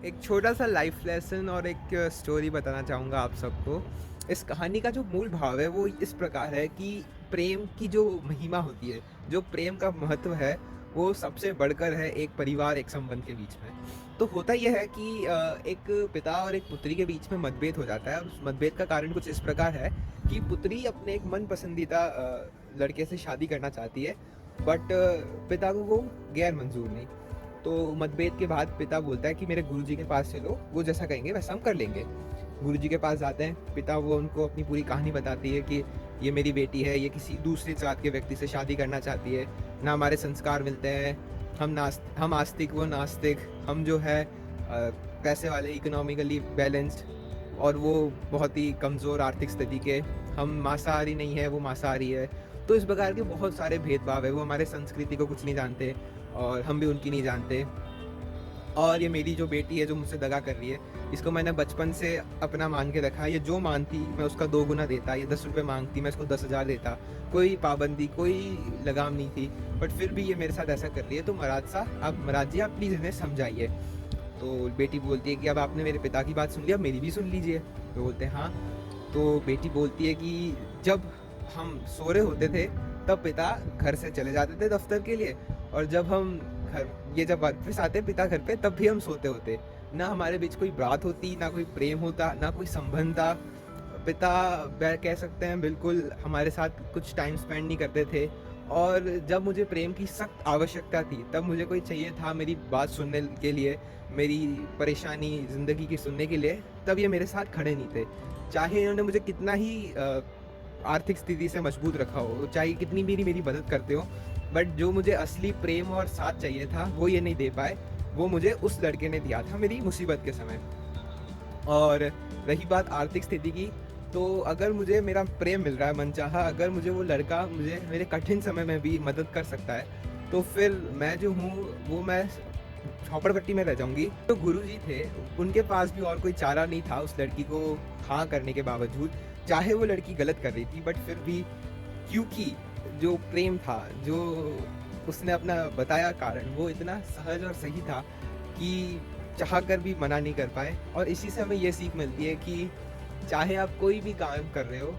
एक छोटा सा लाइफ लेसन और एक स्टोरी बताना चाहूँगा आप सबको। इस कहानी का जो मूल भाव है वो इस प्रकार है कि प्रेम की जो महिमा होती है, जो प्रेम का महत्व है, वो सबसे बढ़कर है एक परिवार, एक संबंध के बीच में। तो होता ये है कि एक पिता और एक पुत्री के बीच में मतभेद हो जाता है और उस मतभेद का कारण कुछ इस प्रकार है कि पुत्री अपने एक मन पसंदीदा लड़के से शादी करना चाहती है, बट पिता को वो गैर मंज़ूर नहीं। तो मतभेद के बाद पिता बोलता है कि मेरे गुरुजी के पास चलो, वो जैसा कहेंगे वैसा हम कर लेंगे। गुरुजी के पास जाते हैं, पिता वो उनको अपनी पूरी कहानी बताती है कि ये मेरी बेटी है, ये किसी दूसरी जात के व्यक्ति से शादी करना चाहती है, ना हमारे संस्कार मिलते हैं, हम आस्तिक, वो नास्तिक, हम जो है पैसे वाले, इकोनॉमिकली बैलेंस्ड, और वो बहुत ही कमज़ोर आर्थिक स्थिति के, हम मांसाहारी नहीं है, वो मांसाहारी है। तो इस प्रकार के बहुत सारे भेदभाव है, वो हमारे संस्कृति को कुछ नहीं जानते और हम भी उनकी नहीं जानते। और ये मेरी जो बेटी है जो मुझसे दगा कर रही है, इसको मैंने बचपन से अपना मान के रखा। ये जो माँगती मैं उसका 2 गुना देता, ये 10 रुपए माँगती मैं इसको 10,000 देता। कोई पाबंदी, कोई लगाम नहीं थी, बट फिर भी ये मेरे साथ ऐसा कर रही है। तो महाराज जी आप प्लीज़ इन्हें समझाइए। तो बेटी बोलती है कि अब आपने मेरे पिता की बात सुन ली, अब मेरी भी सुन लीजिए। तो बोलते हैं हाँ। तो बेटी बोलती है कि जब हम सो रहे होते थे तब पिता घर से चले जाते थे दफ्तर के लिए, और जब वापस आते पिता घर पे तब भी हम सोते होते। ना हमारे बीच कोई बात होती, ना कोई प्रेम होता, ना कोई संबंध था। पिता कह सकते हैं बिल्कुल हमारे साथ कुछ टाइम स्पेंड नहीं करते थे, और जब मुझे प्रेम की सख्त आवश्यकता थी तब मुझे कोई चाहिए था मेरी बात सुनने के लिए, मेरी परेशानी ज़िंदगी की सुनने के लिए, तब ये मेरे साथ खड़े नहीं थे। चाहे इन्होंने मुझे कितना ही आर्थिक स्थिति से मजबूत रखा हो, चाहे कितनी भी मेरी मदद करते हो, बट जो मुझे असली प्रेम और साथ चाहिए था वो ये नहीं दे पाए। वो मुझे उस लड़के ने दिया था मेरी मुसीबत के समय। और रही बात आर्थिक स्थिति की, तो अगर मुझे मेरा प्रेम मिल रहा है मनचाहा, अगर मुझे वो लड़का मुझे मेरे कठिन समय में भी मदद कर सकता है, तो फिर मैं जो हूँ वो मैं झोपड़पट्टी में रह जाऊँगी। तो गुरुजी थे, उनके पास भी और कोई चारा नहीं था उस लड़की को हाँ करने के बावजूद। चाहे वो लड़की गलत कर रही थी, बट फिर भी क्योंकि जो प्रेम था, जो उसने अपना बताया कारण, वो इतना सहज और सही था कि चाह कर भी मना नहीं कर पाए। और इसी से हमें ये सीख मिलती है कि चाहे आप कोई भी काम कर रहे हो,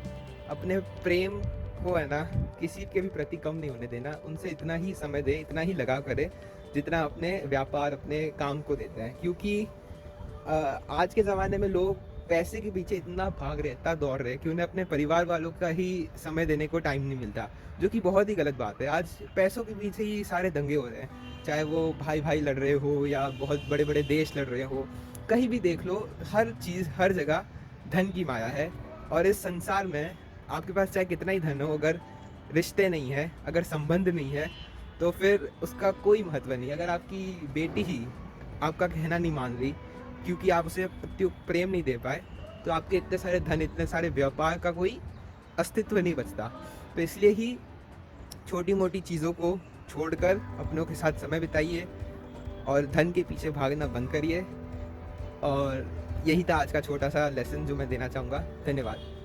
अपने प्रेम को है ना किसी के भी प्रति कम नहीं होने देना। उनसे इतना ही समय दें, इतना ही लगाव करें जितना अपने व्यापार, अपने काम को देते हैं। क्योंकि आज के ज़माने में लोग पैसे के पीछे इतना भाग रहे, इतना दौड़ रहे हैं कि उन्हें अपने परिवार वालों का ही समय देने को टाइम नहीं मिलता, जो कि बहुत ही गलत बात है। आज पैसों के पीछे ही सारे दंगे हो रहे हैं, चाहे वो भाई-भाई लड़ रहे हो या बहुत बड़े-बड़े देश लड़ रहे हो। कहीं भी देख लो, हर चीज़, हर जगह धन की माया है। और इस संसार में आपके पास चाहे कितना ही धन हो, अगर रिश्ते नहीं हैं, अगर संबंध नहीं है, तो फिर उसका कोई महत्व नहीं। अगर आपकी बेटी ही आपका कहना नहीं मान रही क्योंकि आप उसे प्रत्युत प्रेम नहीं दे पाए, तो आपके इतने सारे धन, इतने सारे व्यापार का कोई अस्तित्व नहीं बचता। तो इसलिए ही छोटी-मोटी चीज़ों को छोड़कर अपनों के साथ समय बिताइए और धन के पीछे भागना बंद करिए। और यही था आज का छोटा-सा लेसन जो मैं देना चाहूँगा। धन्यवाद।